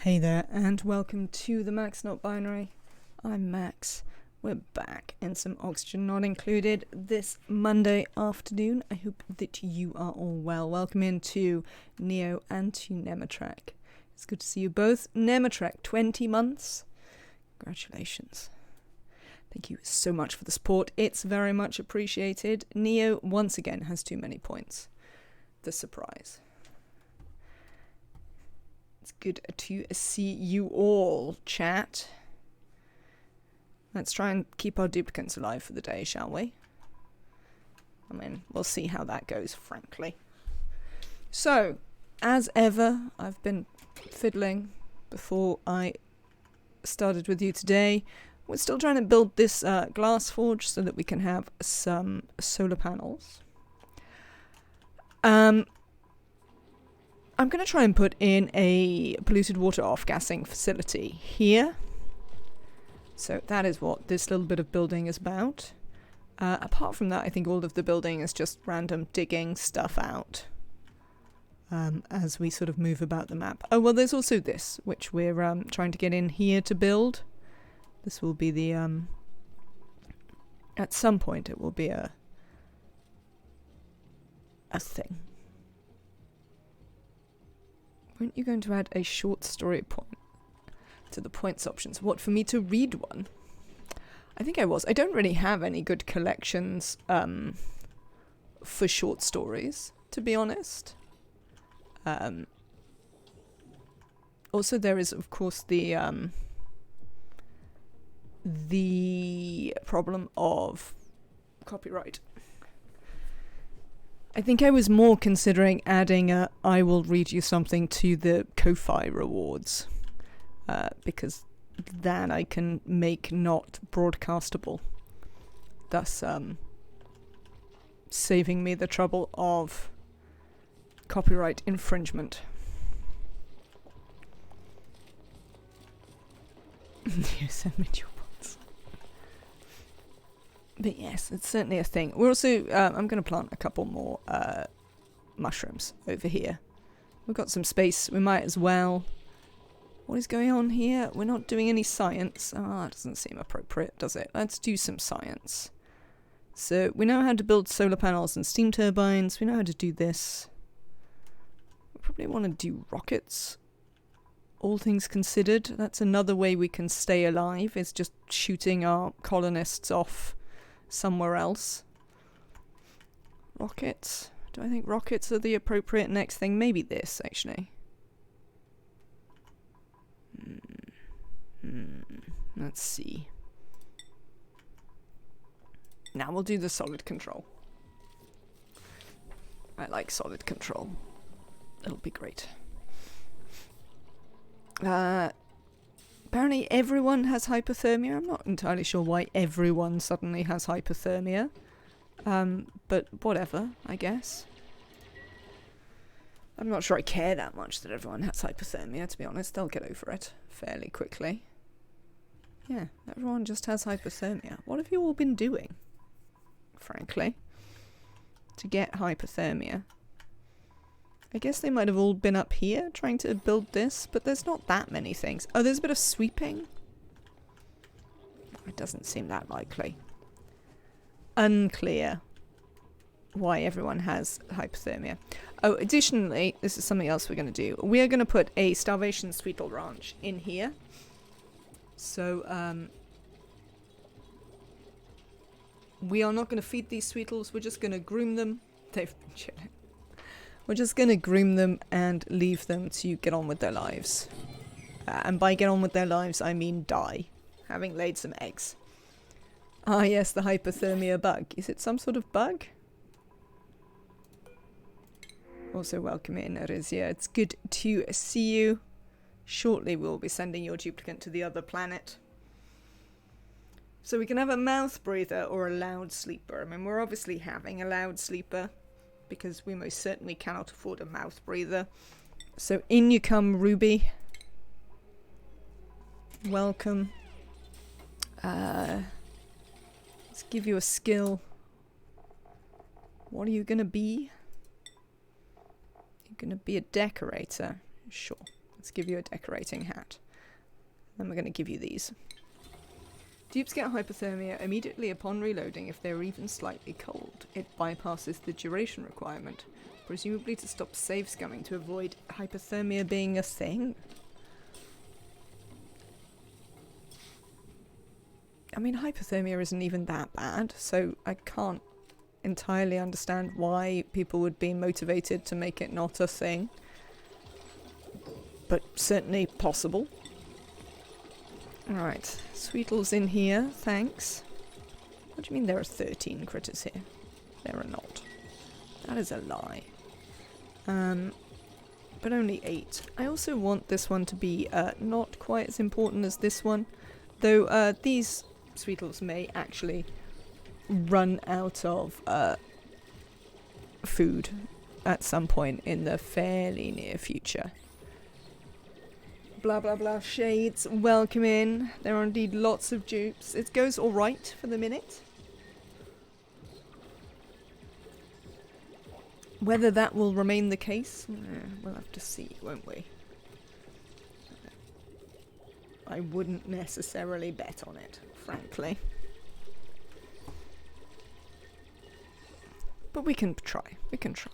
Hey there, and welcome to the Max Not Binary. I'm Max. We're back in some Oxygen Not Included this Monday afternoon. I hope that you are all well. Welcome into Neo and to Nematrek. It's good to see you both. Nematrek, 20 months. Congratulations. Thank you so much for the support. It's very much appreciated. Neo, once again, has too many points. The surprise. It's good to see you all, chat. Let's try and keep our duplicates alive for the day, shall we? I mean, we'll see how that goes, frankly. So, as ever, I've been fiddling before I started with you today. We're still trying to build this glass forge so that we can have some solar panels. I'm going to try and put in a polluted water off-gassing facility here. So that is what this little bit of building is about. Apart from that, I think all of the building is just random digging stuff out as we sort of move about the map. Oh, well, there's also this, which we're trying to get in here to build. This will be the... at some point, it will be a thing. Weren't you going to add a short story point to the points options? What, for me to read one? I think I was. I don't really have any good collections for short stories, to be honest. Also, there is, of course, the problem of copyright. I think I was more considering adding a I will read you something to the Ko-Fi rewards. Because that I can make not broadcastable. Thus, saving me the trouble of copyright infringement. You send me your points. But yes, it's certainly a thing. We're also, I'm going to plant a couple more mushrooms over here. We've got some space, we might as well. What is going on here? We're not doing any science. Ah, that doesn't seem appropriate, does it? Let's do some science. So, we know how to build solar panels and steam turbines. We know how to do this. We probably want to do rockets. All things considered. That's another way we can stay alive, is just shooting our colonists off somewhere else. Rockets. Do I think rockets are the appropriate next thing? Maybe this, actually. Let's see. Now we'll do the solid control. I like solid control. It'll be great. Apparently everyone has hypothermia. I'm not entirely sure why everyone suddenly has hypothermia. But whatever, I guess. I'm not sure I care that much that everyone has hypothermia, to be honest. They'll get over it fairly quickly. Yeah, everyone just has hypothermia. What have you all been doing, frankly, to get hypothermia? I guess they might have all been up here trying to build this, but there's not that many things. Oh, there's a bit of sweeping. It doesn't seem that likely. Unclear why everyone has hypothermia. Oh, additionally, this is something else we're going to do. We are going to put a starvation sweetle ranch in here. So, we are not going to feed these sweetles. We're just going to groom them. They've been chilling. We're just going to groom them and leave them to get on with their lives. And by get on with their lives, I mean die. Having laid some eggs. Ah, yes, the hypothermia bug. Is it some sort of bug? Also welcome in, Arizia. It's good to see you. Shortly we'll be sending your duplicate to the other planet. So we can have a mouth breather or a loud sleeper. I mean, we're obviously having a loud sleeper, because we most certainly cannot afford a mouth breather. So in you come, Ruby. Welcome. Let's give you a skill. What are you gonna be? You're gonna be a decorator. Sure. Let's give you a decorating hat. Then we're going to give you these. Dupes get hypothermia immediately upon reloading if they're even slightly cold. It bypasses the duration requirement, presumably to stop save scumming to avoid hypothermia being a thing. I mean, hypothermia isn't even that bad, so I can't entirely understand why people would be motivated to make it not a thing. But certainly possible. Alright, Sweetle's in here, thanks. What do you mean there are 13 critters here? There are not. That is a lie. But only 8. I also want this one to be not quite as important as this one, though these Sweetles may actually run out of food at some point in the fairly near future. Blah blah blah shades, welcome in. There are indeed lots of dupes. It goes alright for the minute. Whether that will remain the case, we'll have to see, won't we? I wouldn't necessarily bet on it, frankly. But we can try. We can try.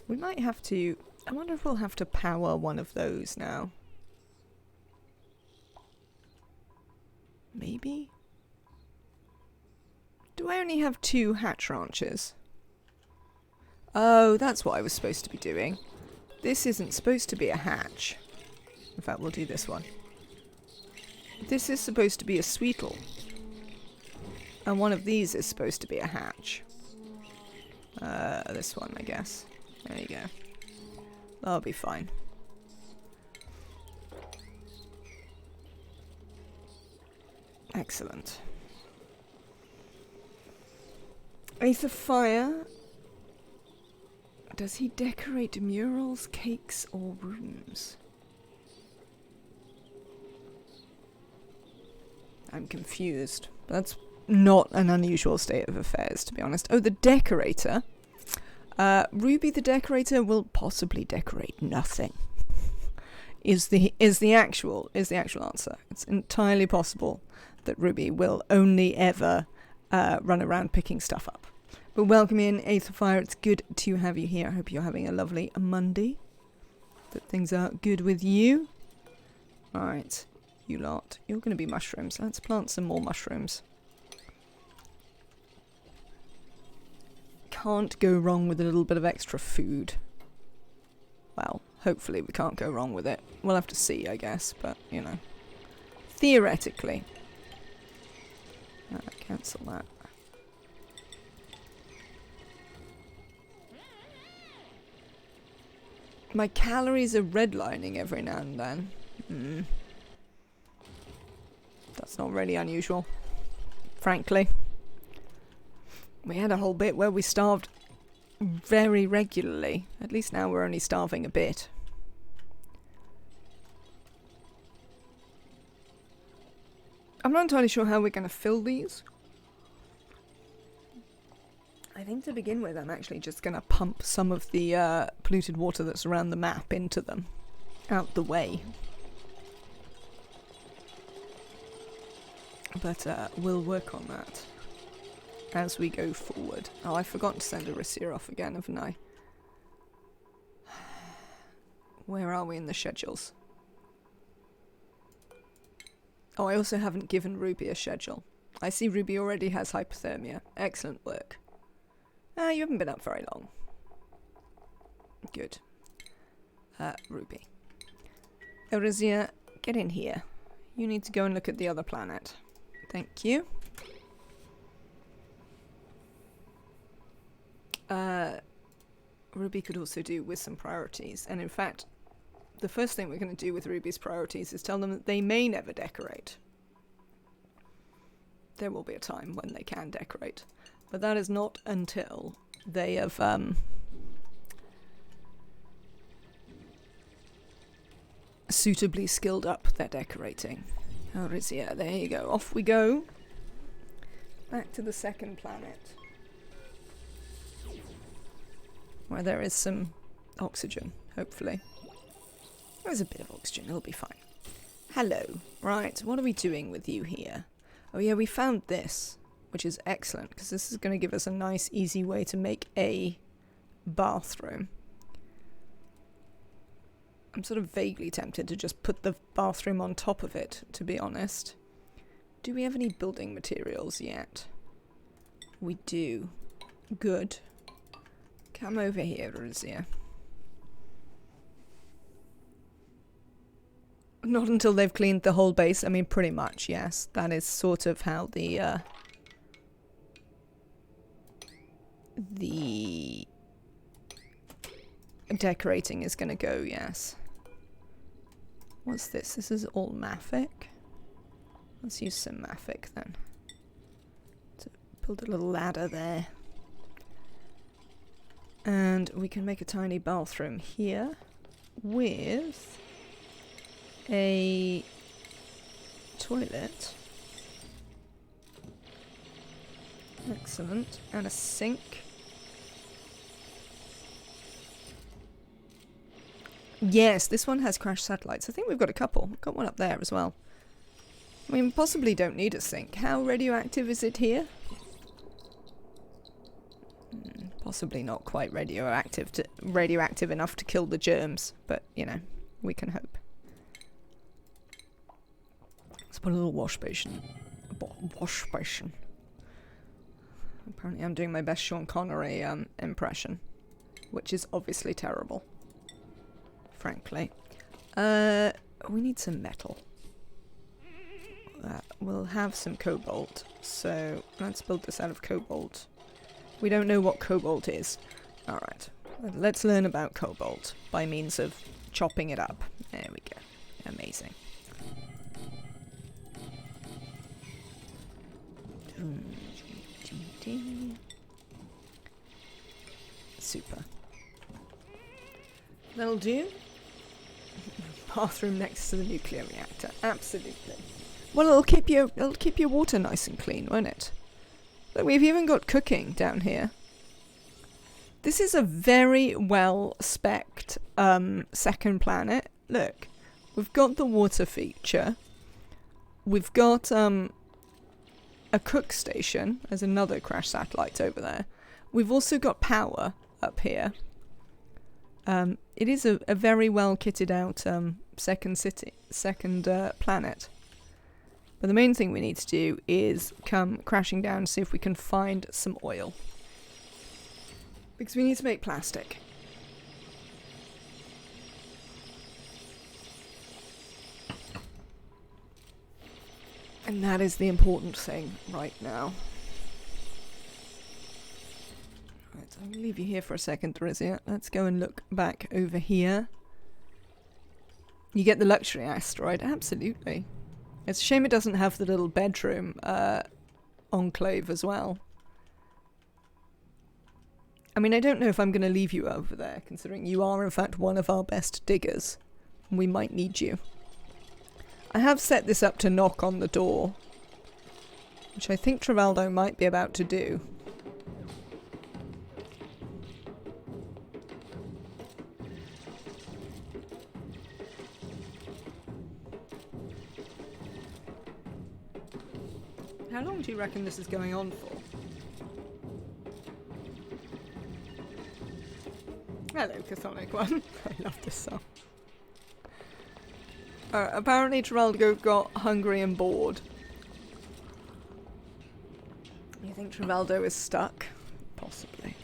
We might have to... I wonder if we'll have to power one of those now. Maybe? Do I only have 2 hatch ranches? Oh, that's what I was supposed to be doing. This isn't supposed to be a hatch. In fact, we'll do this one. This is supposed to be a Sweetle. And one of these is supposed to be a hatch. This one, I guess. There you go. That'll be fine. Excellent. Ace of Fire. Does he decorate murals, cakes, or rooms? I'm confused. That's not an unusual state of affairs, to be honest. Oh, the decorator. Ruby the decorator will possibly decorate nothing. Is the actual answer. It's entirely possible that Ruby will only ever run around picking stuff up. But welcome in, Ace of Fire. It's good to have you here. I hope you're having a lovely Monday. That things are good with you. Alright, you lot. You're going to be mushrooms. Let's plant some more mushrooms. Can't go wrong with a little bit of extra food. Well, hopefully we can't go wrong with it. We'll have to see, I guess, but, you know. Theoretically. Cancel that. My calories are redlining every now and then. That's not really unusual, frankly. We had a whole bit where we starved very regularly. At least now we're only starving a bit. I'm not entirely sure how we're going to fill these. I think to begin with I'm actually just going to pump some of the polluted water that's around the map into them. Out the way. But we'll work on that as we go forward. Oh, I forgot to send a Rasir off again, haven't I? Where are we in the schedules? Oh, I also haven't given Ruby a schedule. I see Ruby already has hypothermia. Excellent work. You haven't been up very long. Good. Ruby. Eurazia, get in here. You need to go and look at the other planet. Thank you. Ruby could also do with some priorities, and in fact, the first thing we're going to do with Ruby's priorities is tell them that they may never decorate. There will be a time when they can decorate, but that is not until they have suitably skilled up their decorating. Eurazia, there you go. Off we go. Back to the second planet. where there is some oxygen, hopefully. There's a bit of oxygen, it'll be fine. Hello. Right, what are we doing with you here? Oh yeah, we found this, which is excellent, because this is going to give us a nice, easy way to make a bathroom. I'm sort of vaguely tempted to just put the bathroom on top of it, to be honest. Do we have any building materials yet? We do. Good. Come over here, Rizia. Not until they've cleaned the whole base. I mean, pretty much, yes. That is sort of how the decorating is going to go, yes. What's this? This is all Maffic. Let's use some Maffic then. To build a little ladder there. And we can make a tiny bathroom here with a toilet. Excellent. And a sink. Yes, this one has crashed satellites. I think we've got a couple. We've got one up there as well. I mean, possibly don't need a sink. How radioactive is it here? Possibly not quite radioactive enough to kill the germs, but, you know, we can hope. Let's put a little wash basin. Wash basin. Apparently I'm doing my best Sean Connery impression, which is obviously terrible. Frankly. We need some metal. We'll have some cobalt, so let's build this out of cobalt. We don't know what cobalt is. Alright, let's learn about cobalt by means of chopping it up. There we go. Amazing. Super. That'll do. Bathroom next to the nuclear reactor. Absolutely. Well, it'll keep your water nice and clean, won't it? Look, we've even got cooking down here. This is a very well-spec'd second planet. Look, we've got the water feature. We've got a cook station. There's another crash satellite over there. We've also got power up here. It is a very well kitted out second planet. But the main thing we need to do is come crashing down and see if we can find some oil. Because we need to make plastic. And that is the important thing right now. Right, I'll leave you here for a second, Theresia. Let's go and look back over here. You get the luxury asteroid, absolutely. It's a shame it doesn't have the little bedroom enclave as well. I mean, I don't know if I'm going to leave you over there, considering you are in fact one of our best diggers. We might need you. I have set this up to knock on the door, which I think Travaldo might be about to do. How long do you reckon this is going on for? Hello, Chthonic one. I love this song. Apparently Travaldo got hungry and bored. You think Travaldo is stuck? Possibly.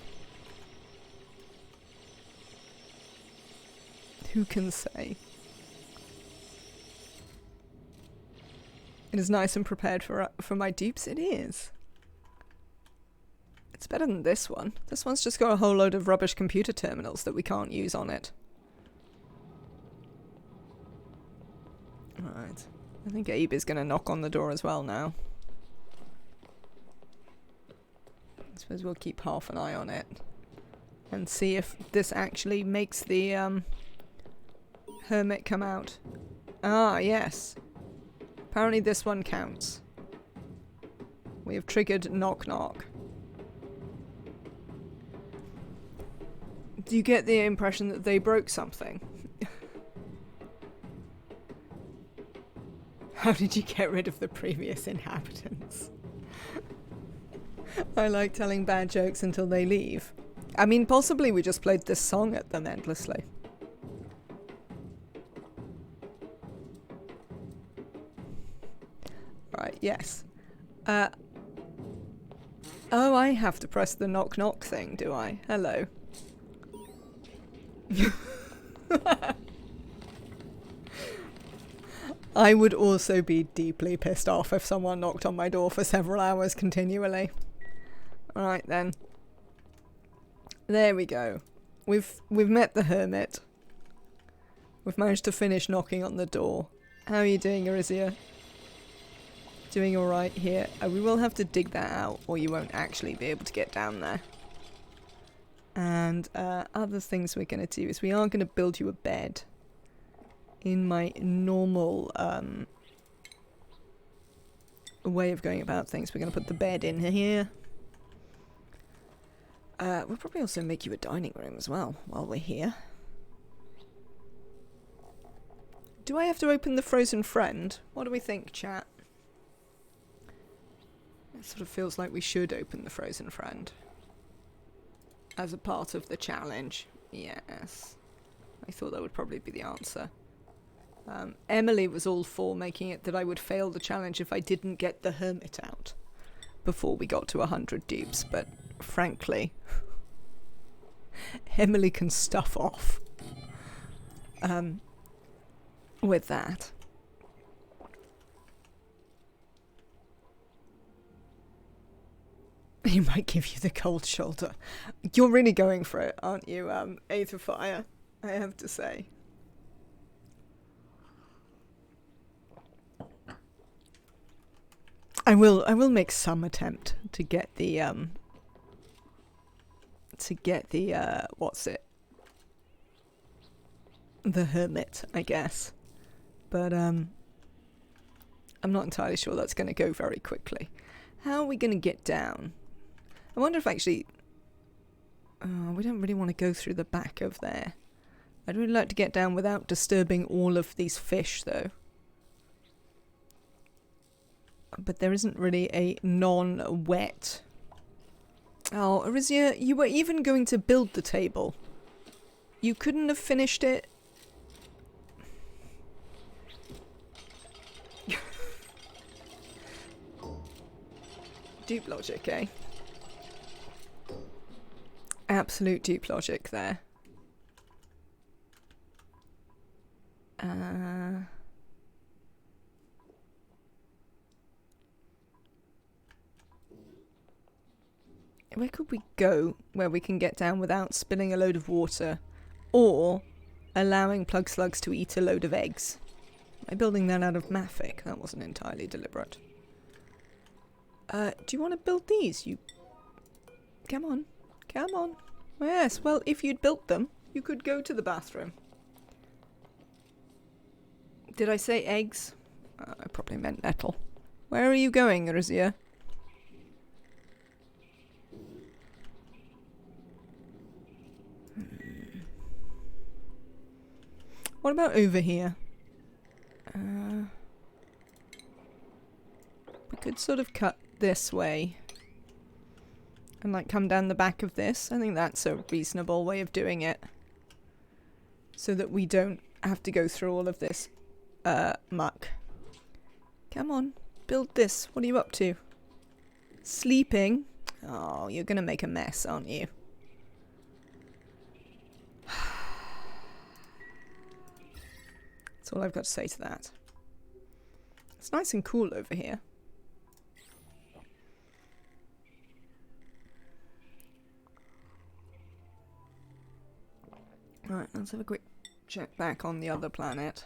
Who can say? It is nice and prepared for my dupes. It is. It's better than this one. This one's just got a whole load of rubbish computer terminals that we can't use on it. Right. I think Abe is going to knock on the door as well now. I suppose we'll keep half an eye on it. And see if this actually makes the hermit come out. Ah, yes. Apparently this one counts. We have triggered knock knock. Do you get the impression that they broke something? How did you get rid of the previous inhabitants? I like telling bad jokes until they leave. I mean, possibly we just played this song at them endlessly. Right, yes. Oh, I have to press the knock knock thing, do I? Hello. I would also be deeply pissed off if someone knocked on my door for several hours continually. Alright then. There we go. We've met the hermit. We've managed to finish knocking on the door. How are you doing, Eurysia? Doing alright here. We will have to dig that out or you won't actually be able to get down there. And other things we're going to do is we are going to build you a bed. In my normal way of going about things, we're going to put the bed in here. We'll probably also make you a dining room as well while we're here. Do I have to open the frozen friend? What do we think, chat? It sort of feels like we should open the frozen friend. As a part of the challenge. Yes. I thought that would probably be the answer. Emily was all for making it that I would fail the challenge if I didn't get the hermit out before we got to 100 dupes, but frankly, Emily can stuff off with that. He might give you the cold shoulder. You're really going for it, aren't you, Aetherfire? I have to say. I will make some attempt to get the what's it? The hermit, I guess. But I'm not entirely sure that's going to go very quickly. How are we going to get down? I wonder if actually we don't really want to go through the back of there. I'd really like to get down without disturbing all of these fish though. But there isn't really a non-wet... Oh, Eurysia, you were even going to build the table. You couldn't have finished it. Dupe logic, eh? Absolute dupe logic there. Where could we go where we can get down without spilling a load of water or allowing plug slugs to eat a load of eggs? Am I building that out of Maffic? That wasn't entirely deliberate. Do you want to build these? You... Come on. Come on. Yes, well, if you'd built them, you could go to the bathroom. Did I say eggs? I probably meant nettle. Where are you going, Eurysia? What about over here? We could sort of cut this way. And like come down the back of this. I think that's a reasonable way of doing it. So that we don't have to go through all of this muck. Come on, build this. What are you up to? Sleeping? Oh, you're gonna make a mess, aren't you? That's all I've got to say to that. It's nice and cool over here. Right, let's have a quick check back on the other planet.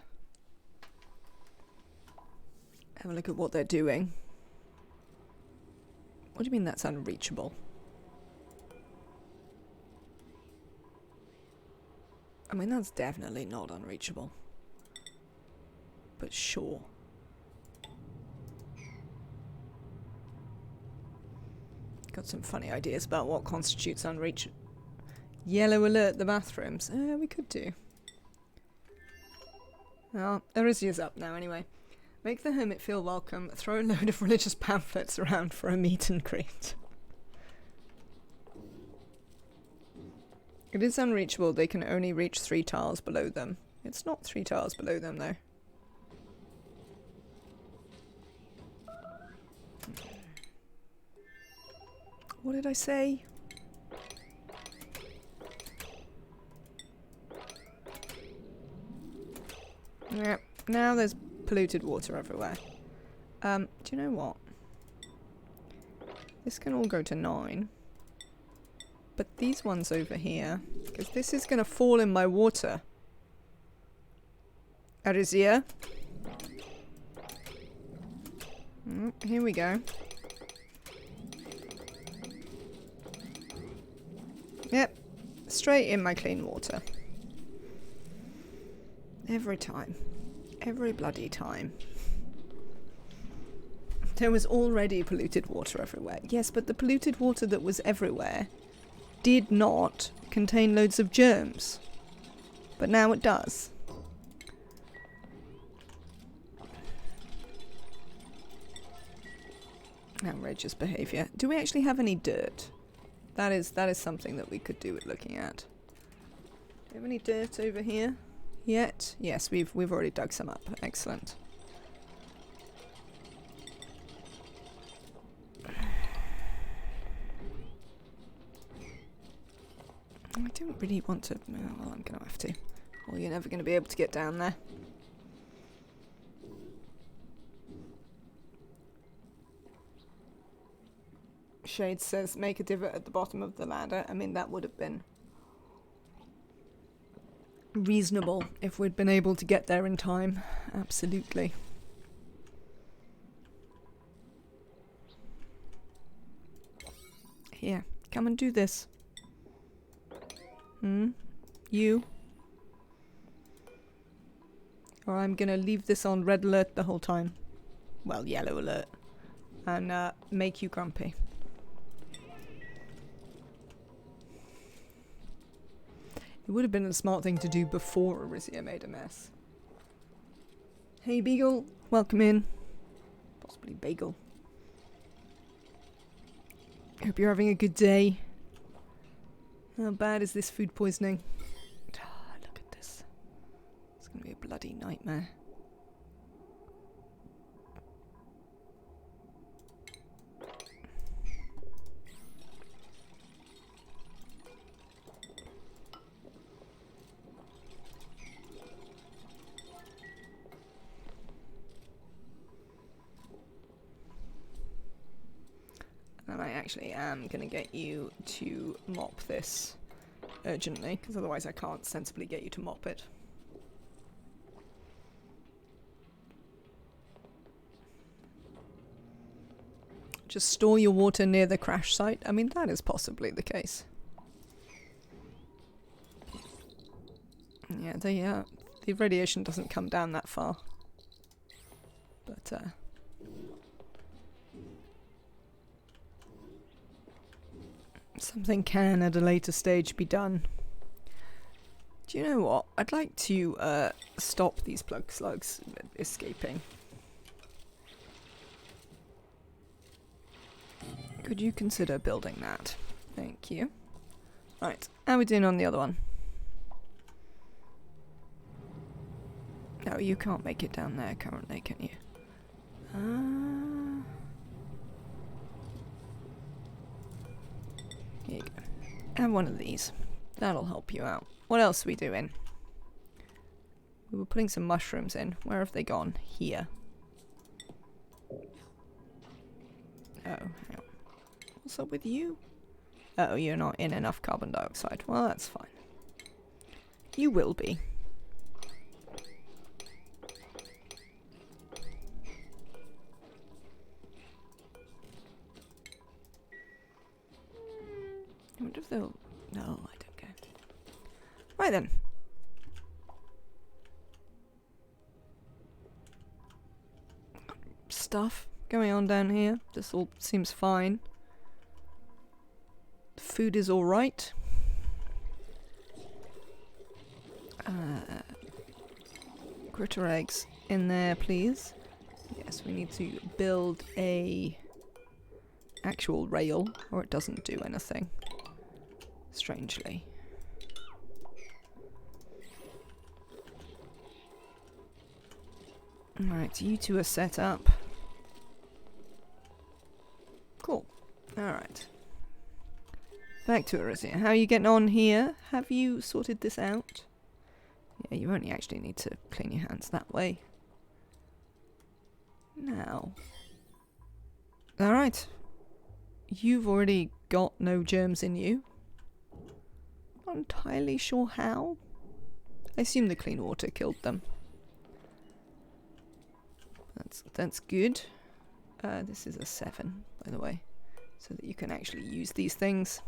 Have a look at what they're doing. What do you mean that's unreachable? I mean, that's definitely not unreachable. But sure. Got some funny ideas about what constitutes unreachable. Yellow alert the bathrooms. We could do. Well, Arisia's up now anyway. Make the hermit feel welcome. Throw a load of religious pamphlets around for a meet and greet. It is unreachable. They can only reach 3 tiles below them. It's not 3 tiles below them though. What did I say? Yep, now there's polluted water everywhere. Do you know what? This can all go to 9. But these ones over here, because this is going to fall in my water. Arisia. Here we go. Yep, straight in my clean water. Every time. Every bloody time. There was already polluted water everywhere. Yes, but the polluted water that was everywhere did not contain loads of germs. But now it does. Outrageous behaviour. Do we actually have any dirt? That is something that we could do with looking at. Do we have any dirt over here yet? Yes, we've already dug some up. Excellent. I don't really want to... well, I'm going to have to. Or you're never going to be able to get down there. Shade says, make a divot at the bottom of the ladder. I mean, that would have been reasonable if we'd been able to get there in time. Absolutely. Here, come and do this. You. Or I'm gonna leave this on red alert the whole time. Well, yellow alert. And make you grumpy. It would have been a smart thing to do before Arisia made a mess. Hey Beagle, welcome in. Possibly Bagel. Hope you're having a good day. How bad is this food poisoning? Look at this. It's going to be a bloody nightmare. And I actually am going to get you to mop this urgently, because otherwise I can't sensibly get you to mop it. Just store your water near the crash site. I mean, that is possibly the case. Yeah, the radiation doesn't come down that far. But, something can at a later stage be done. Do you know what? I'd like to stop these plug slugs escaping. Could you consider building that? Thank you. Right, how are we doing on the other one? No, you can't make it down there currently, can you? Here you go. Have one of these. That'll help you out. What else are we doing? We were putting some mushrooms in. Where have they gone? Here. Oh, hang on. What's up with you? Oh, you're not in enough carbon dioxide. Well, that's fine. You will be. I wonder if they'll... No, I don't care. Right then. Stuff going on down here. This all seems fine. The food is alright. critter eggs in there, please. Yes, we need to build a actual rail, or it doesn't do anything. Strangely. Alright, you two are set up. Cool. Alright. Back to Arisia. How are you getting on here? Have you sorted this out? Yeah, you only actually need to clean your hands that way. Now. Alright. You've already got no germs in you. Not entirely sure how. I assume the clean water killed them. That's good. This is a 7, by the way, so that you can actually use these things.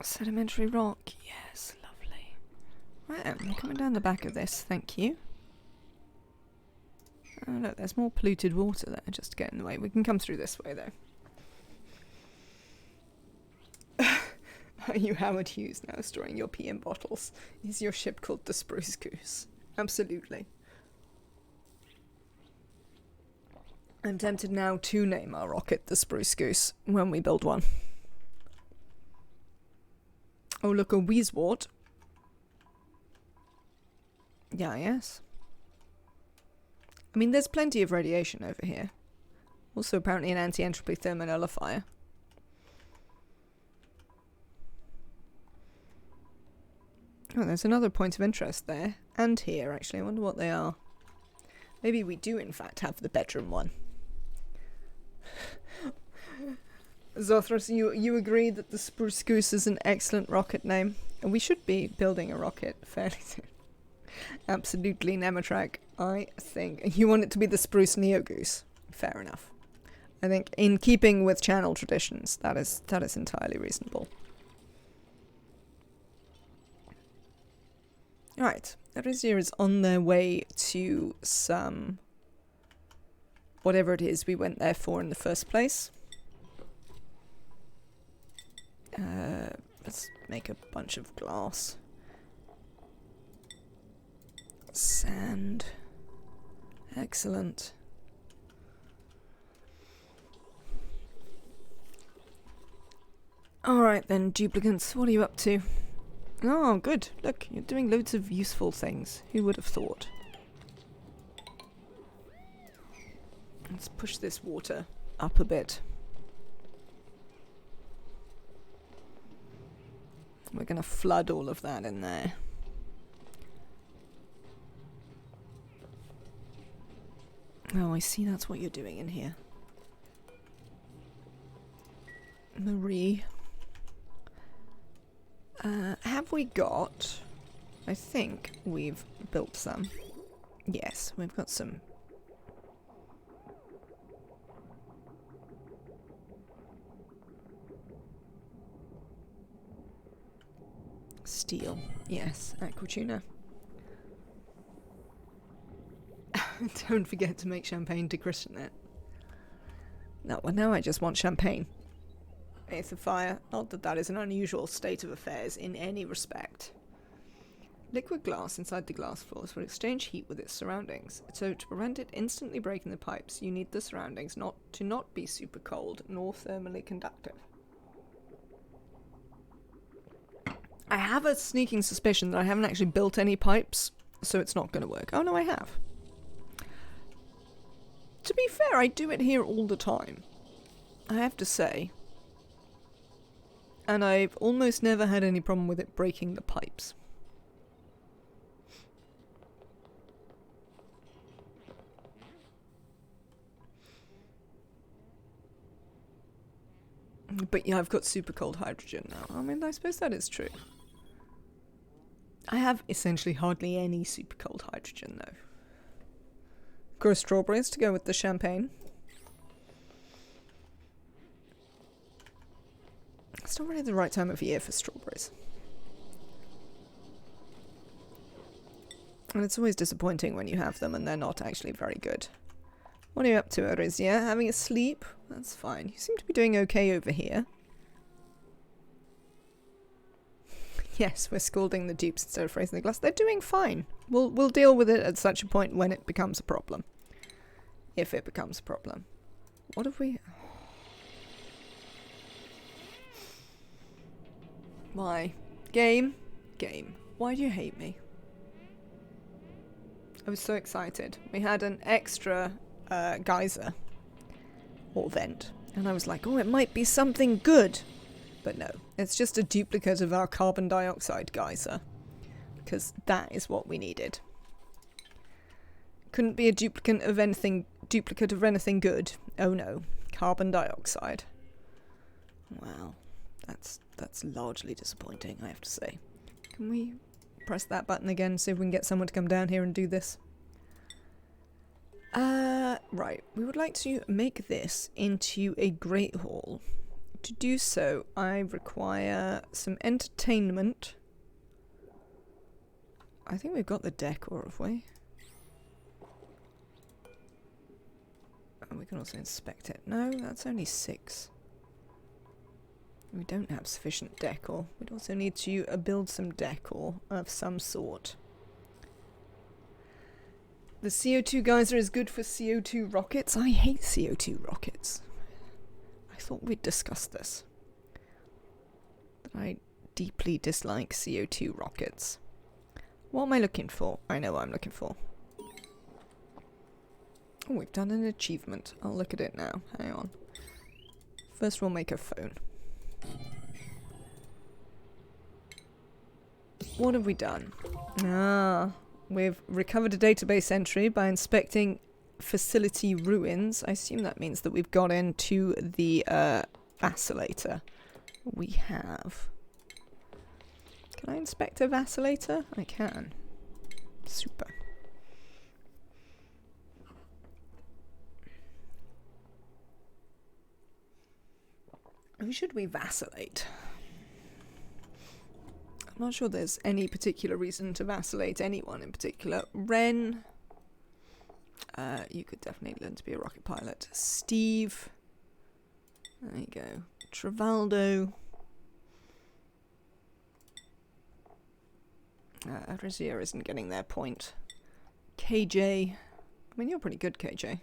Sedimentary rock, yes, lovely. Right, I'm coming down the back of this, thank you. Oh look, there's more polluted water there, just to get in the way. We can come through this way, though. Are you Howard Hughes now, storing your pee in bottles? Is your ship called the Spruce Goose? Absolutely. I'm tempted now to name our rocket the Spruce Goose when we build one. Oh look, a Wheezewort. Yeah, yes. I mean, there's plenty of radiation over here. Also apparently an anti-entropy thermonullifier. Oh, there's another point of interest there. And here, actually. I wonder what they are. Maybe we do, in fact, have the bedroom one. Zothros, you agree that the Spruce Goose is an excellent rocket name? And we should be building a rocket fairly soon. Absolutely, Nematrak. I think you want it to be the Spruce Neo Goose. Fair enough. I think, in keeping with channel traditions, that is entirely reasonable. Right, Arisia is on their way to some... whatever it is we went there for in the first place. Let's make a bunch of glass. Sand. Excellent. Alright then, duplicants, what are you up to? Oh, good. Look, you're doing loads of useful things. Who would have thought? Let's push this water up a bit. We're going to flood all of that in there. Oh, I see that's what you're doing in here. Marie. Have we got... I think we've built some. Yes, we've got some. Steel. Yes, aquatuna. Don't forget to make champagne to christen it. No, well now I just want champagne. It's a fire. Not that that is an unusual state of affairs in any respect. Liquid glass inside the glass floors will exchange heat with its surroundings. So to prevent it instantly breaking the pipes, you need the surroundings not be super cold nor thermally conductive. I have a sneaking suspicion that I haven't actually built any pipes, so it's not going to work. Oh no, I have. To be fair, I do it here all the time. I have to say. And I've almost never had any problem with it breaking the pipes. But yeah, I've got super cold hydrogen now. I mean, I suppose that is true. I have essentially hardly any super cold hydrogen, though. Grow strawberries to go with the champagne. It's not really the right time of year for strawberries. And it's always disappointing when you have them and they're not actually very good. What are you up to, Arisia? Having a sleep? That's fine. You seem to be doing okay over here. Yes, we're scalding the dupes instead of raising the glass. They're doing fine. We'll deal with it at such a point when it becomes a problem. If it becomes a problem. What have we... Why? Game? Game. Why do you hate me? I was so excited. We had an extra geyser. Or vent. And I was like, oh, it might be something good. But no, it's just a duplicate of our carbon dioxide geyser. Because that is what we needed. Couldn't be a duplicate of anything good. Oh no, carbon dioxide. Well, that's largely disappointing, I have to say. Can we press that button again, see if we can get someone to come down here and do this? Right. We would like to make this into a great hall. To do so, I require some entertainment. I think we've got the decor, have we? And we can also inspect it. No, that's only 6. We don't have sufficient decor. We'd also need to build some decor of some sort. The CO2 geyser is good for CO2 rockets. I hate CO2 rockets. I thought we'd discuss this. That I deeply dislike CO2 rockets. What am I looking for? I know what I'm looking for. Oh, we've done an achievement. I'll look at it now. Hang on. First we'll make a phone. What have we done? We've recovered a database entry by inspecting facility ruins. I assume that means that we've got into the vacillator. We have. Can I inspect a vacillator? I can. Super. Who should we vacillate? I'm not sure there's any particular reason to vacillate anyone in particular. Ren. You could definitely learn to be a rocket pilot. Steve. There you go. Travaldo. Rizia isn't getting their point. KJ. I mean, you're pretty good, KJ.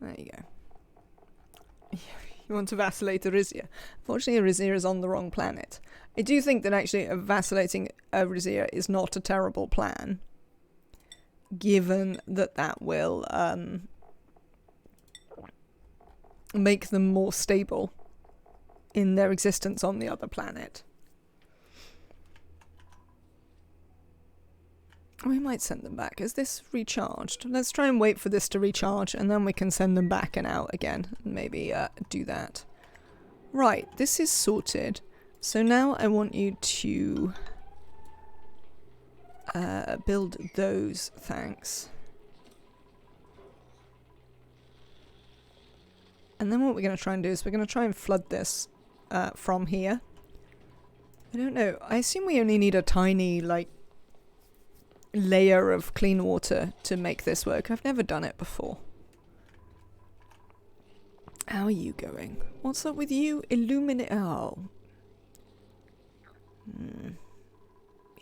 There you go. You want to vacillate Rizia. Fortunately, Rizia is on the wrong planet. I do think that actually vacillating Rizia is not a terrible plan, given that that will make them more stable in their existence on the other planet. We might send them back. Is this recharged? Let's try and wait for this to recharge, and then we can send them back and out again. And maybe do that. Right, this is sorted. So now I want you to build those, thanks. And then what we're going to try and do is we're going to try and flood this from here. I don't know. I assume we only need a tiny, like, layer of clean water to make this work. I've never done it before. How are you going? What's up with you? Oh.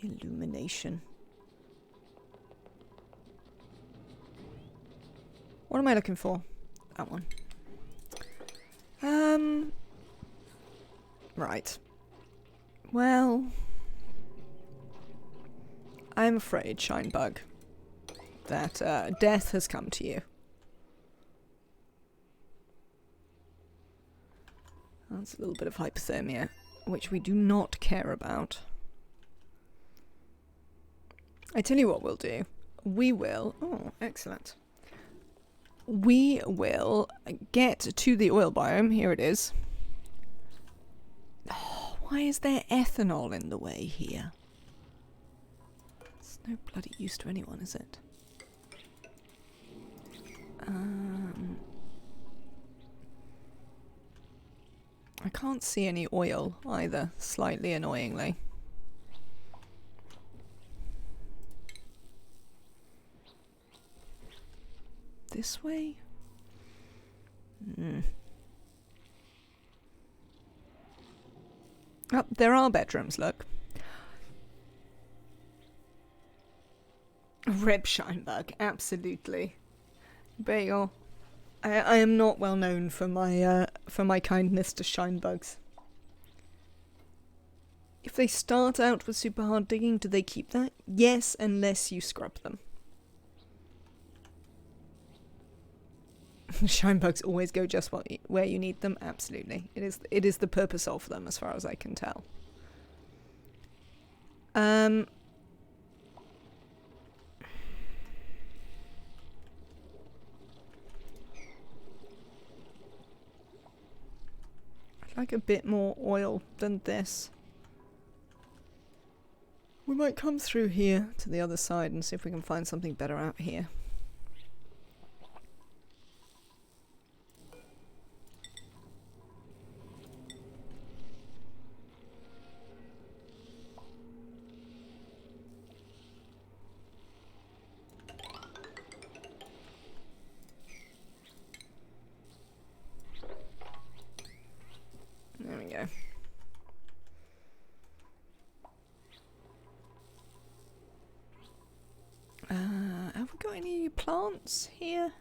Illumination. What am I looking for? That one. Right. Well, I'm afraid, Shinebug, that death has come to you. That's a little bit of hypothermia, which we do not care about. I tell you what we'll do. We will... Oh, excellent. We will get to the oil biome. Here it is. Oh, why is there ethanol in the way here? It's no bloody use to anyone, is it? I can't see any oil either, slightly annoyingly. This way? Oh, there are bedrooms, look. Rib Shinebug, absolutely. Bagel. I am not well known for my kindness to Shinebugs. If they start out with super hard digging, do they keep that? Yes, unless you scrub them. Shinebugs always go just where you need them. Absolutely, it is the purpose of them, as far as I can tell. I'd like a bit more oil than this. We might come through here to the other side and see if we can find something better out here. There we go. Have we got any plants here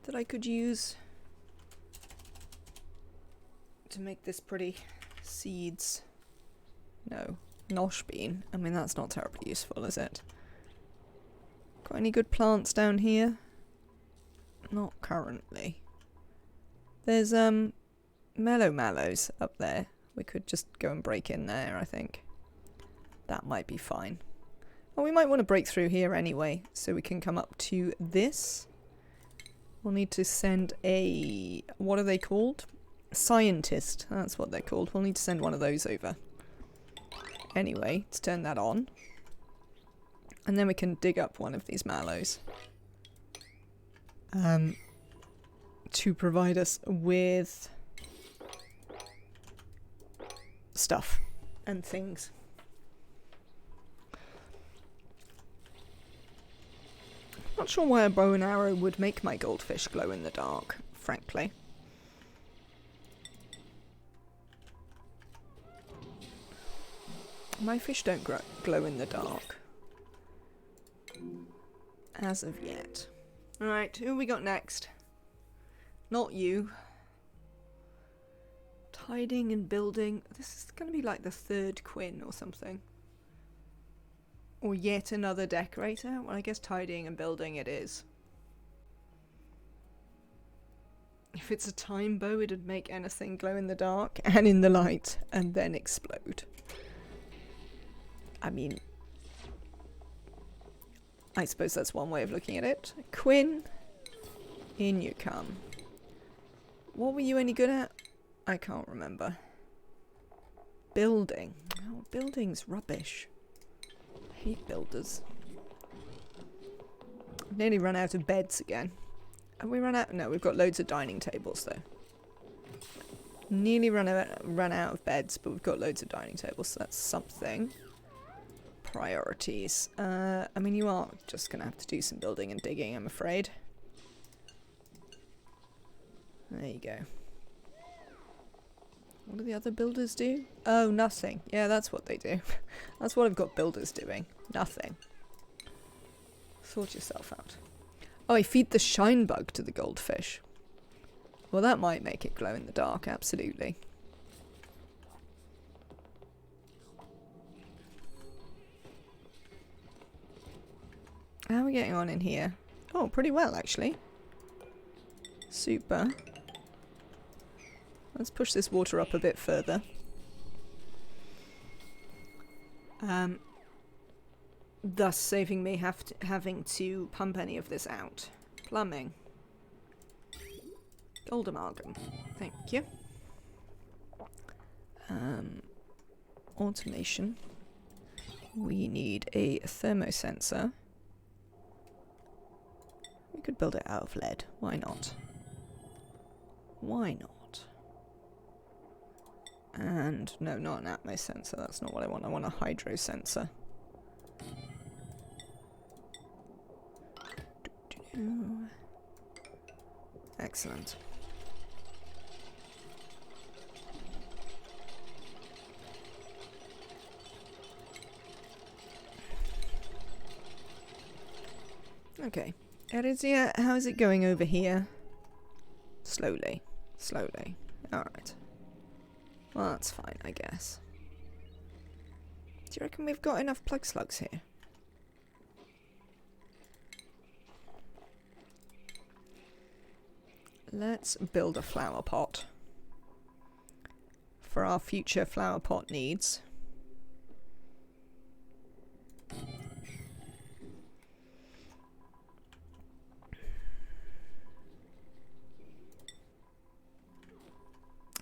that I could use to make this pretty? Seeds? No. Nosh bean. I mean, that's not terribly useful, is it? Got any good plants down here? Not currently. There's mellow mallows up there. We could just go and break in there, I think. That might be fine. Well, we might want to break through here anyway, so we can come up to this. We'll need to send a... what are they called? Scientist. That's what they're called. We'll need to send one of those over. Anyway, let's turn that on. And then we can dig up one of these mallows. To provide us with stuff and things. Not sure why a bow and arrow would make my goldfish glow in the dark, frankly. My fish don't glow in the dark. As of yet. Alright, who we got next? Not you. Tidying and building. This is going to be like the third Quinn or something. Or yet another decorator? Well, I guess tidying and building it is. If it's a time bow, it'd make anything glow in the dark and in the light and then explode. I mean, I suppose that's one way of looking at it. Quinn, in you come. What were you any good at? I can't remember. Building. Oh, building's rubbish. I hate builders. I've nearly run out of beds again. Have we run out? No, we've got loads of dining tables though. Nearly run out of beds, but we've got loads of dining tables, so that's something. Priorities. I mean, you are just gonna have to do some building and digging, I'm afraid. There you go. What do the other builders do? Oh, nothing. Yeah, that's what they do. That's what I've got builders doing. Nothing. Sort yourself out. Oh, I feed the shine bug to the goldfish. Well, that might make it glow in the dark, absolutely. How are we getting on in here? Oh, pretty well, actually. Super. Let's push this water up a bit further. Thus saving me having to pump any of this out. Plumbing. Gold amalgam. Thank you. Automation. We need a thermosensor. We could build it out of lead. Why not? Why not? And no, not an atmos sensor. That's not what I want. I want a hydro sensor. Excellent. Okay. Erizia, how is it going over here? Slowly. Slowly. Alright. Well, that's fine, I guess. Do you reckon we've got enough plug slugs here? Let's build a flower pot. For our future flower pot needs.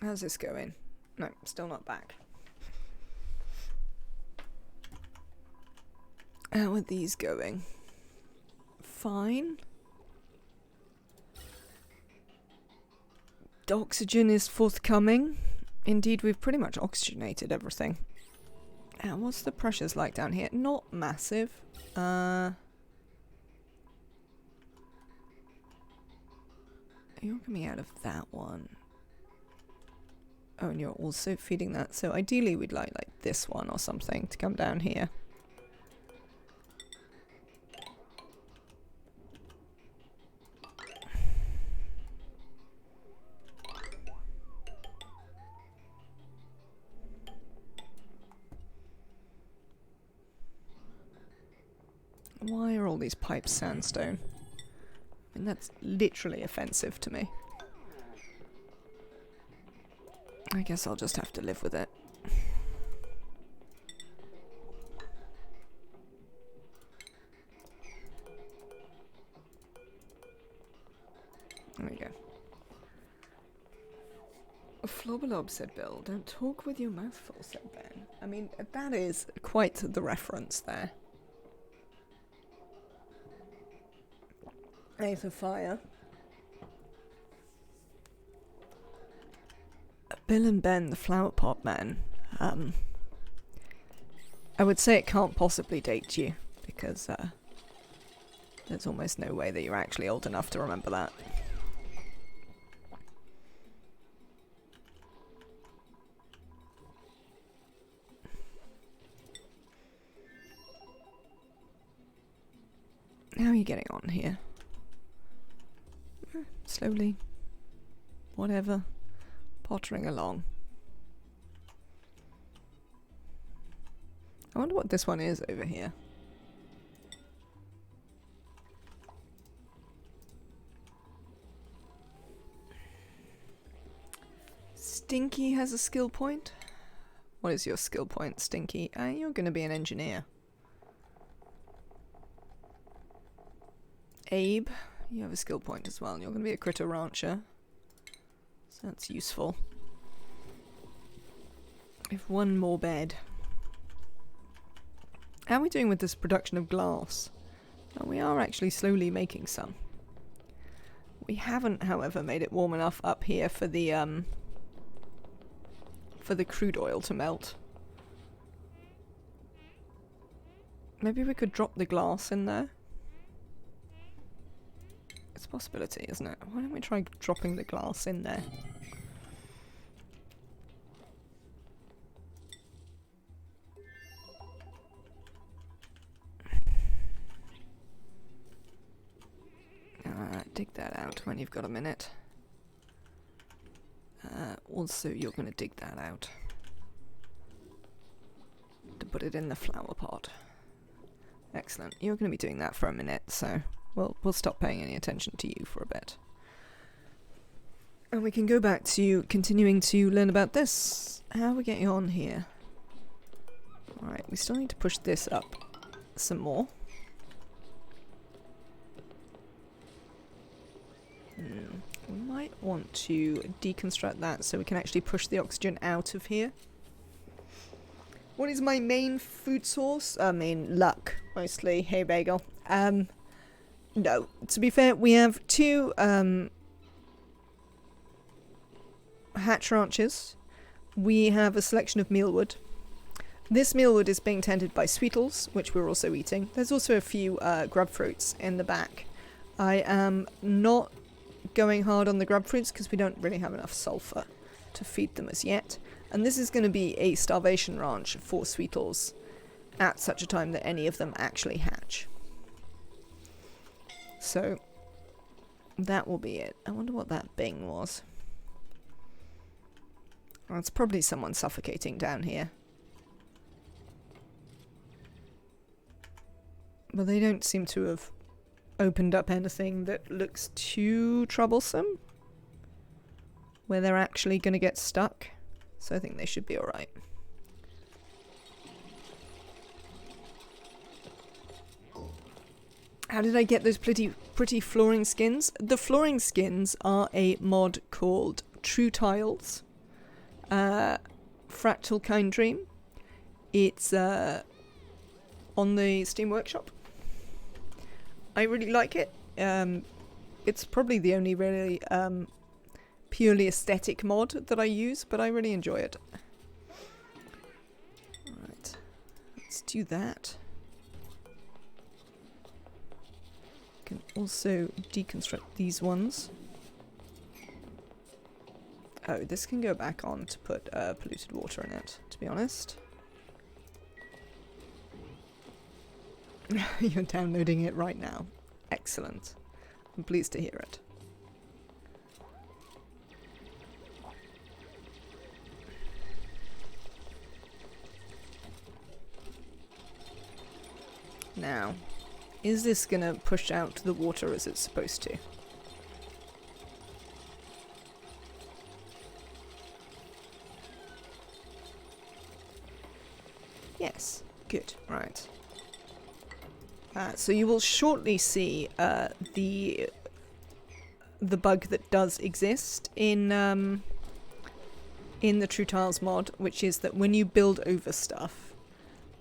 How's this going? No, still not back. How are these going? Fine. The oxygen is forthcoming. Indeed, we've pretty much oxygenated everything. And what's the pressures like down here? Not massive. You're coming out of that one. Oh, and you're also feeding that. So ideally we'd like this one or something to come down here. Why are all these pipes sandstone? I mean, that's literally offensive to me. I guess I'll just have to live with it. There we go. Flobbelob, said Bill. Don't talk with your mouth full, said Ben. I mean, that is quite the reference there. A for fire. Bill and Ben, the flower pot men. I would say it can't possibly date you, because there's almost no way that you're actually old enough to remember that. How are you getting on here? Slowly. Whatever. Pottering along. I wonder what this one is over here. Stinky has a skill point. What is your skill point, Stinky? You're going to be an engineer. Abe, you have a skill point as well. You're going to be a critter rancher. So that's useful. If one more bed. How are we doing with this production of glass? Well, we are actually slowly making some. We haven't, however, made it warm enough up here for the crude oil to melt. Maybe we could drop the glass in there. It's a possibility, isn't it? Why don't we try dropping the glass in there? Dig that out when you've got a minute. Also, you're going to dig that out to put it in the flower pot. Excellent. You're going to be doing that for a minute, so we'll stop paying any attention to you for a bit. And we can go back to continuing to learn about this. How are we getting on here? Alright, we still need to push this up some more. We might want to deconstruct that so we can actually push the oxygen out of here. What is my main food source? I mean, luck, mostly. Hey, bagel. No. To be fair, we have two hatch ranches. We have a selection of mealwood. This mealwood is being tended by sweetles, which we're also eating. There's also a few grub fruits in the back. I am not going hard on the grub fruits because we don't really have enough sulfur to feed them as yet. And this is going to be a starvation ranch for sweetles at such a time that any of them actually hatch. So that will be it. I wonder what that bing was. Oh, it's probably someone suffocating down here. But they don't seem to have opened up anything that looks too troublesome, where they're actually going to get stuck. So I think they should be alright. How did I get those pretty flooring skins? The flooring skins are a mod called True Tiles. Fractal Kind Dream. It's on the Steam Workshop. I really like it. It's probably the only really purely aesthetic mod that I use, but I really enjoy it. Alright, let's do that. Can also deconstruct these ones. Oh, this can go back on to put polluted water in it, to be honest. You're downloading it right now. Excellent. I'm pleased to hear it. Now, is this gonna push out the water as it's supposed to? Yes. Good. Right. So you will shortly see the bug that does exist in the True Tiles mod, which is that when you build over stuff,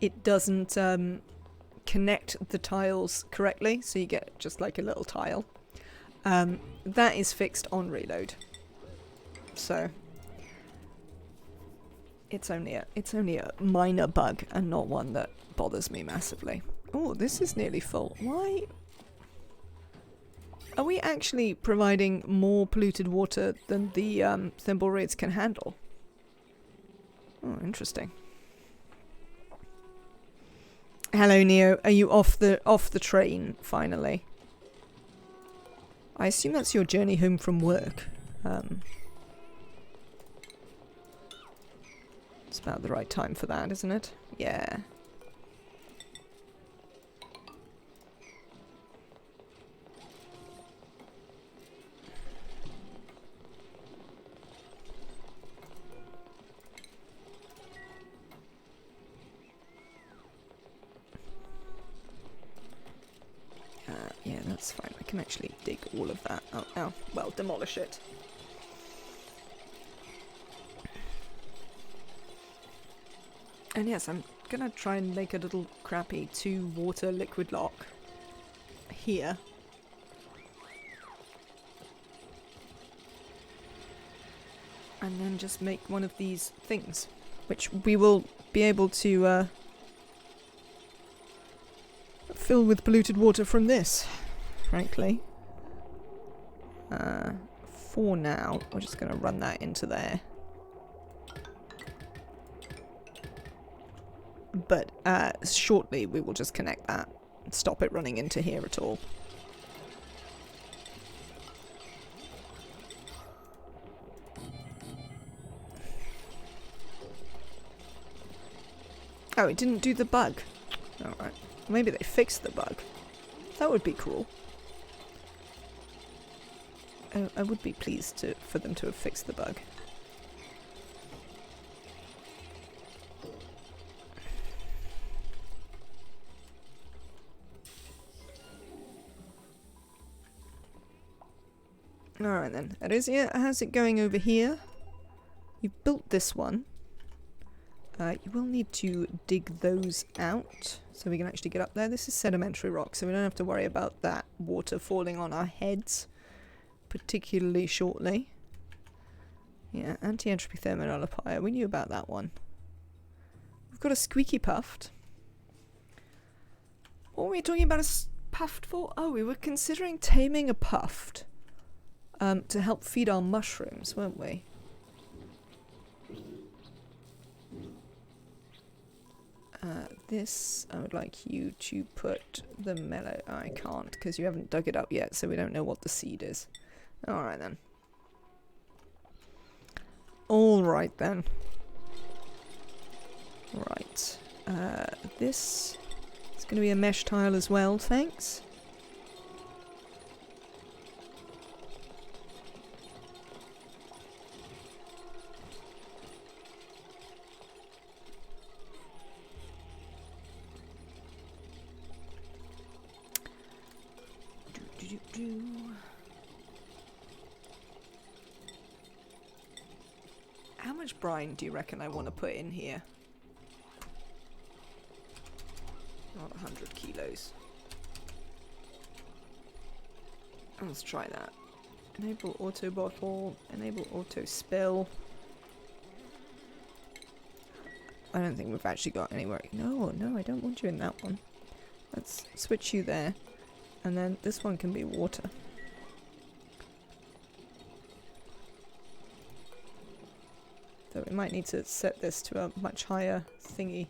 it doesn't connect the tiles correctly, so you get just like a little tile. That is fixed on reload, so it's only a minor bug and not one that bothers me massively. Oh, this is nearly full. Why? Are we actually providing more polluted water than the thimble raids can handle? Oh, interesting. Hello, Neo. Are you off the train finally? I assume that's your journey home from work. It's about the right time for that, isn't it? Yeah. Yeah, that's fine. I can actually dig all of that out now. Well, demolish it. And yes, I'm gonna try and make a little crappy 2-water liquid lock here. And then just make one of these things, which we will be able to fill with polluted water from this, frankly. For now, we're just going to run that into there. But shortly we will just connect that and stop it running into here at all. Oh, it didn't do the bug. Alright. Maybe they fixed the bug. That would be cool. I would be pleased for them to have fixed the bug. Alright then. Arisia, how's it going over here? You've built this one. You will need to dig those out so we can actually get up there. This is sedimentary rock, so we don't have to worry about that water falling on our heads particularly shortly. Yeah, anti-entropy thermonullifier. We knew about that one. We've got a squeaky puffed. What were we talking about a puffed for? Oh, we were considering taming a puffed to help feed our mushrooms, weren't we? this, I would like you to put the mellow... I can't, because you haven't dug it up yet, so we don't know what the seed is. Alright then. Alright then. Right. This is going to be a mesh tile as well, thanks. How much brine do you reckon I want to put in here? Not 100 kilos. Let's try that. Enable auto bottle, enable auto spill. I don't think we've actually got anywhere. No, no, I don't want you in that one. Let's switch you there. And then this one can be water. So we might need to set this to a much higher thingy.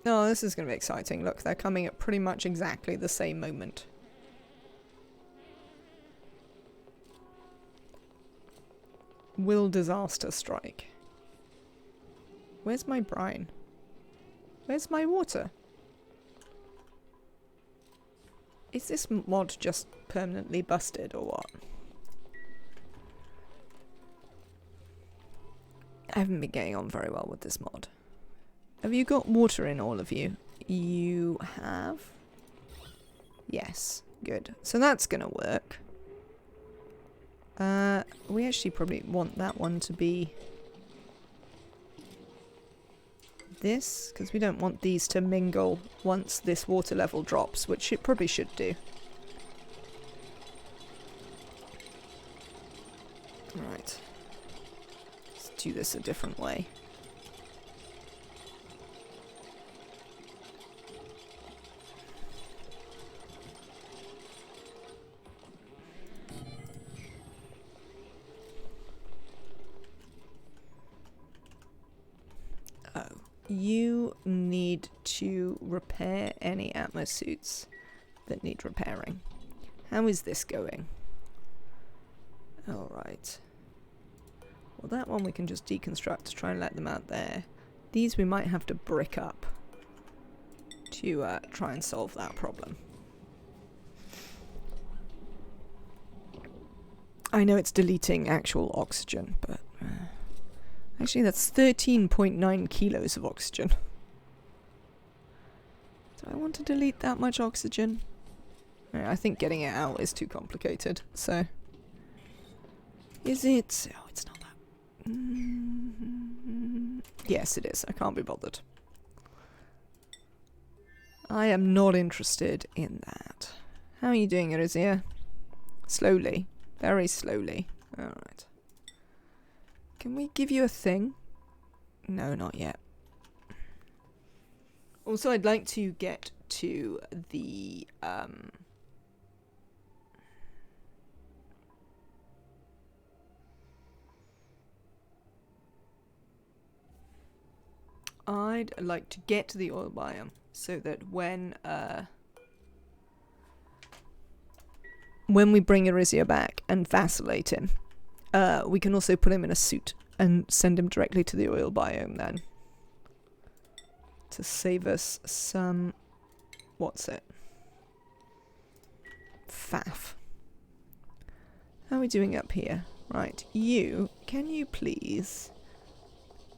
Oh, this is going to be exciting. Look, they're coming at pretty much exactly the same moment. Will disaster strike? Where's my brine? Where's my water? Is this mod just permanently busted or what? I haven't been getting on very well with this mod. Have you got water in, all of you? You have? Yes, good. So that's gonna work. We actually probably want that one to be this, because we don't want these to mingle once this water level drops, which it probably should do. Right. Let's do this a different way. You need to repair any Atmo suits that need repairing. How is this going? Alright. Well, that one we can just deconstruct to try and let them out there. These we might have to brick up to try and solve that problem. I know it's deleting actual oxygen, but... actually, that's 13.9 kilos of oxygen. Do I want to delete that much oxygen? I think getting it out is too complicated, so... Is it? Oh, it's not that. Yes, it is. I can't be bothered. I am not interested in that. How are you doing, Erizia? Slowly. Very slowly. Alright. Can we give you a thing? No, not yet. Also, I'd like to get to the, I'd like to get to the oil biome so that when we bring Erizia back and vacillate him, we can also put him in a suit and send him directly to the oil biome then. To save us some... what's it? Faff. How are we doing up here? Right, you, can you please...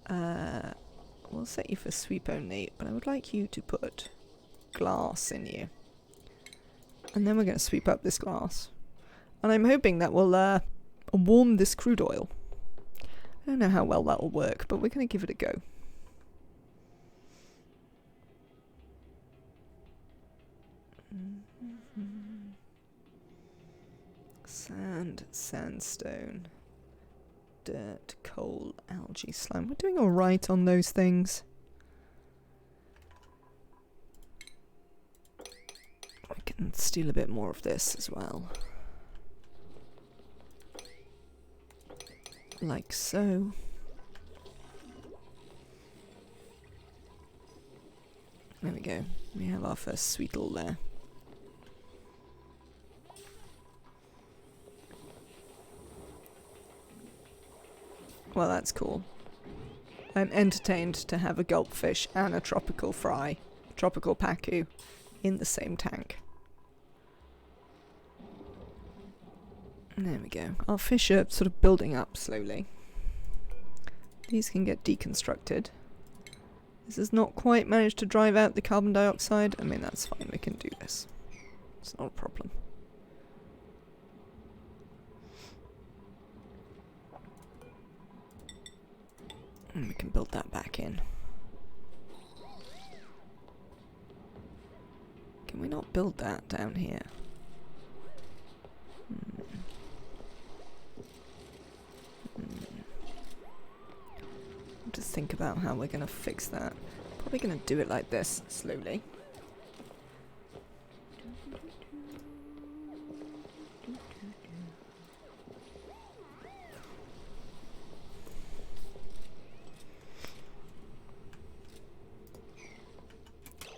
we'll set you for sweep only, but I would like you to put glass in you. And then we're going to sweep up this glass. And I'm hoping that will warm this crude oil. I don't know how well that will work, but we're going to give it a go. Sand, sandstone, dirt, coal, algae, slime. We're doing alright on those things. We can steal a bit more of this as well. Like so. There we go. We have our first sweetle there. Well, that's cool. I'm entertained to have a gulpfish and a tropical fry, tropical pacu, in the same tank. There we go. Our fish are sort of building up slowly. These can get deconstructed. This has not quite managed to drive out the carbon dioxide. I mean, that's fine. We can do this. It's not a problem. And we can build that back in. Can we not build that down here? Just think about how we're going to fix that. Probably going to do it like this, slowly.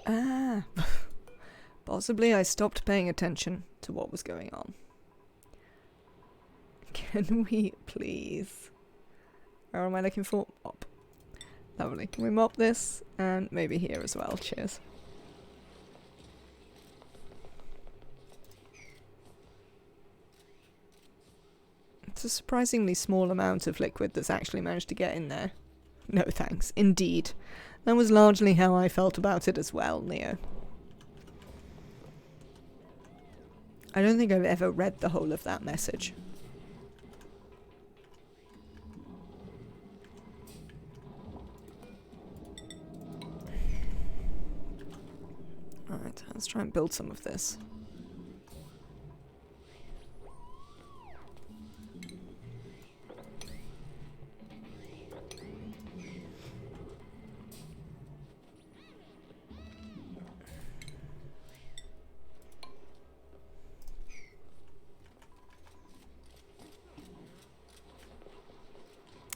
Ah! Possibly I stopped paying attention to what was going on. Can we please? Where am I looking for? Mop. Lovely. Can we mop this? And maybe here as well. Cheers. It's a surprisingly small amount of liquid that's actually managed to get in there. No thanks. Indeed. That was largely how I felt about it as well, Neo. I don't think I've ever read the whole of that message. Alright, let's try and build some of this.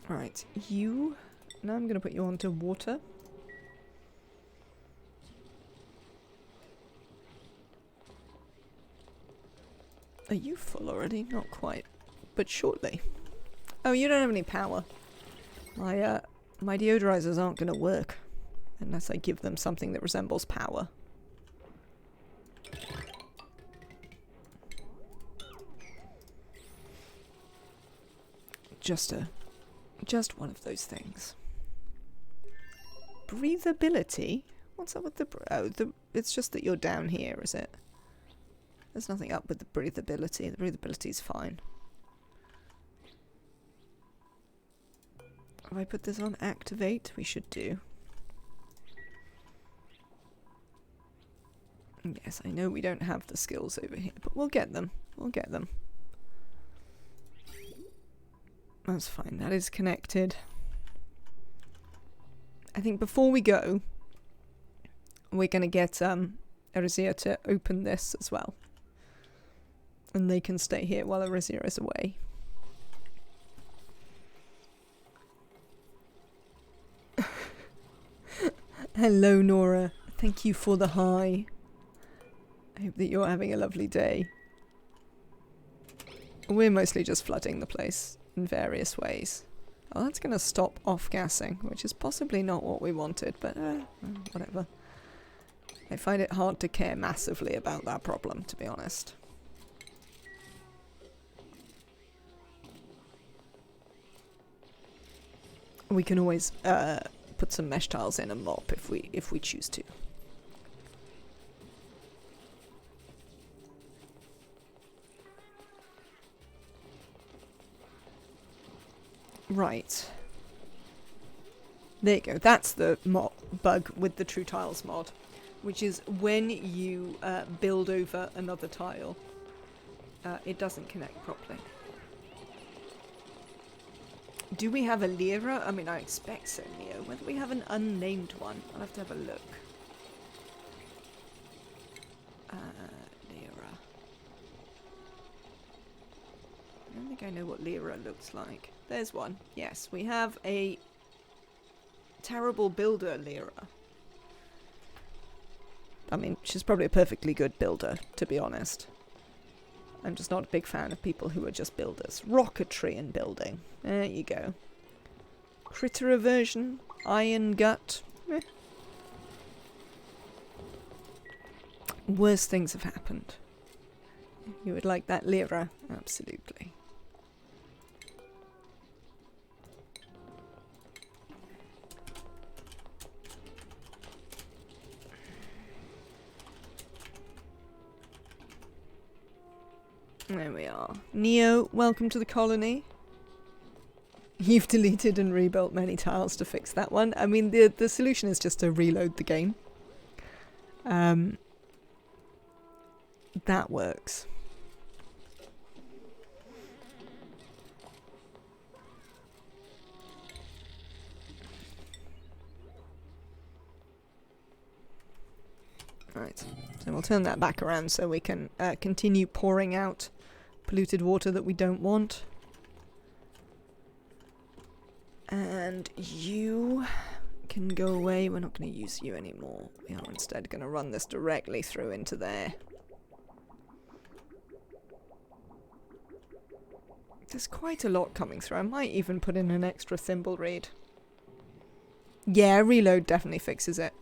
Alright, you... Now I'm going to put you onto water. Are you full already? Not quite. But shortly. Oh, you don't have any power. My deodorizers aren't going to work. Unless I give them something that resembles power. Just one of those things. Breathability? What's up with the... Oh, it's just that you're down here, is it? There's nothing up with the breathability. The breathability's fine. Have I put this on activate? We should do. Yes, I know we don't have the skills over here, but we'll get them. We'll get them. That's fine. That is connected. I think before we go, we're going to get Erizia to open this as well. And they can stay here while Erizia is away. Hello, Nora. Thank you for the hi. I hope that you're having a lovely day. We're mostly just flooding the place in various ways. Oh, that's going to stop off-gassing, which is possibly not what we wanted, but whatever. I find it hard to care massively about that problem, to be honest. We can always put some mesh tiles in and mop if we choose to. Right. There you go. That's the bug with the True Tiles mod, which is when you build over another tile, it doesn't connect properly. Do we have a Lyra? I mean, I expect so, Neo. Whether we have an unnamed one, I'll have to have a look. Lyra. I don't think I know what Lyra looks like. There's one. Yes, we have a terrible builder Lyra. I mean, she's probably a perfectly good builder, to be honest. I'm just not a big fan of people who are just builders. Rocketry and building. There you go. Critter aversion. Iron gut. Eh. Worse things have happened. You would like that, Lyra? Absolutely. There we are. Neo, welcome to the colony. You've deleted and rebuilt many tiles to fix that one. I mean, the solution is just to reload the game. That works. Right, so we'll turn that back around so we can continue pouring out polluted water that we don't want. And you can go away. We're not going to use you anymore. We are instead going to run this directly through into there. There's quite a lot coming through. I might even put in an extra thimble reed. Yeah, reload definitely fixes it.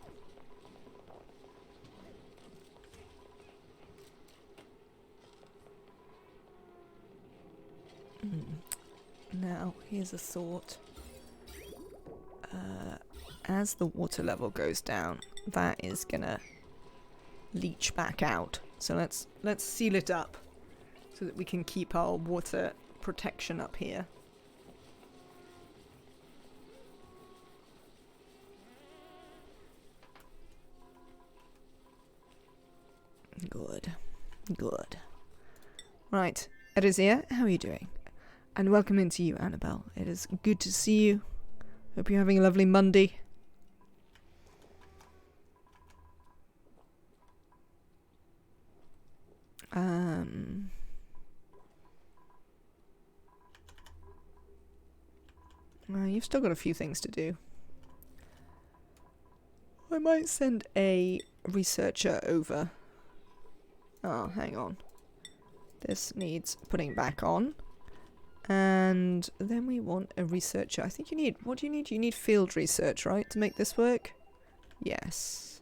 Now, here's a thought. As the water level goes down, that is gonna leach back out. So let's seal it up so that we can keep our water protection up here. Good. Good. Right, Erizia, how are you doing? And welcome into you, Annabelle. It is good to see you. Hope you're having a lovely Monday. You've still got a few things to do. I might send a researcher over. Oh, hang on. This needs putting back on. And then we want a researcher. I think you need... What do you need? You need field research, right? To make this work? Yes.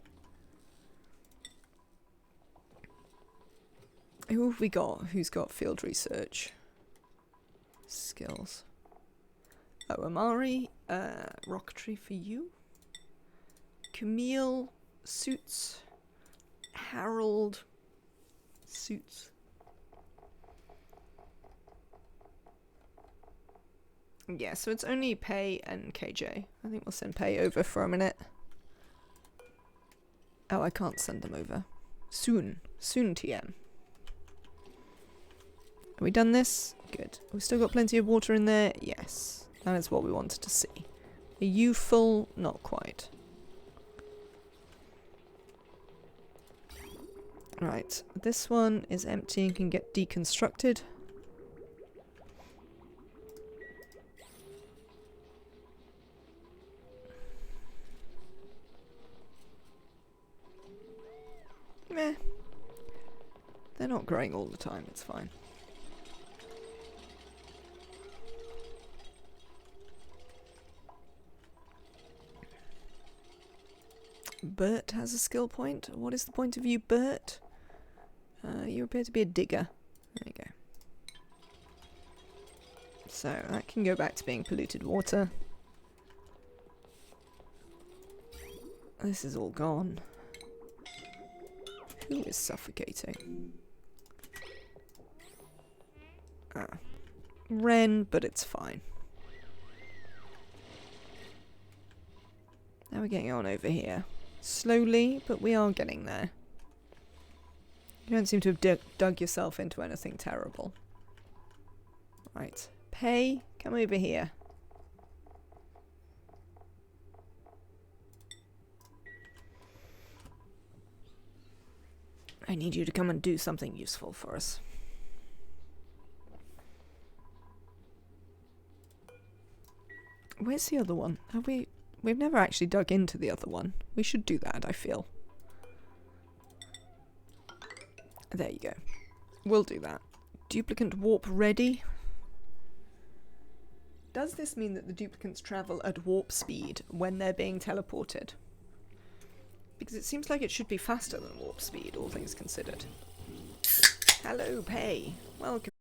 Who have we got? Who's got field research? Skills. Oh, Amari. Rocketry for you. Camille. Suits. Harold. Suits. Yeah, so it's only Pei and KJ. I think we'll send Pei over for a minute. Oh, I can't send them over. Soon. Soon, TM. Have we done this? Good. We've still got plenty of water in there? Yes. That is what we wanted to see. Are you full? Not quite. Right. This one is empty and can get deconstructed. Meh. They're not growing all the time, it's fine. Bert has a skill point. What is the point of you, Bert? You appear to be a digger. There you go. So that can go back to being polluted water. This is all gone. Who is suffocating? Ah. Ren, but it's fine. How are we getting on over here? Slowly, but we are getting there. You don't seem to have dug yourself into anything terrible. Right. Pei, come over here. I need you to come and do something useful for us. Where's the other one? Have we... We've never actually dug into the other one. We should do that, I feel. There you go. We'll do that. Duplicant warp ready. Does this mean that the duplicants travel at warp speed when they're being teleported? Because it seems like it should be faster than warp speed, all things considered. Hello, Pay. Welcome.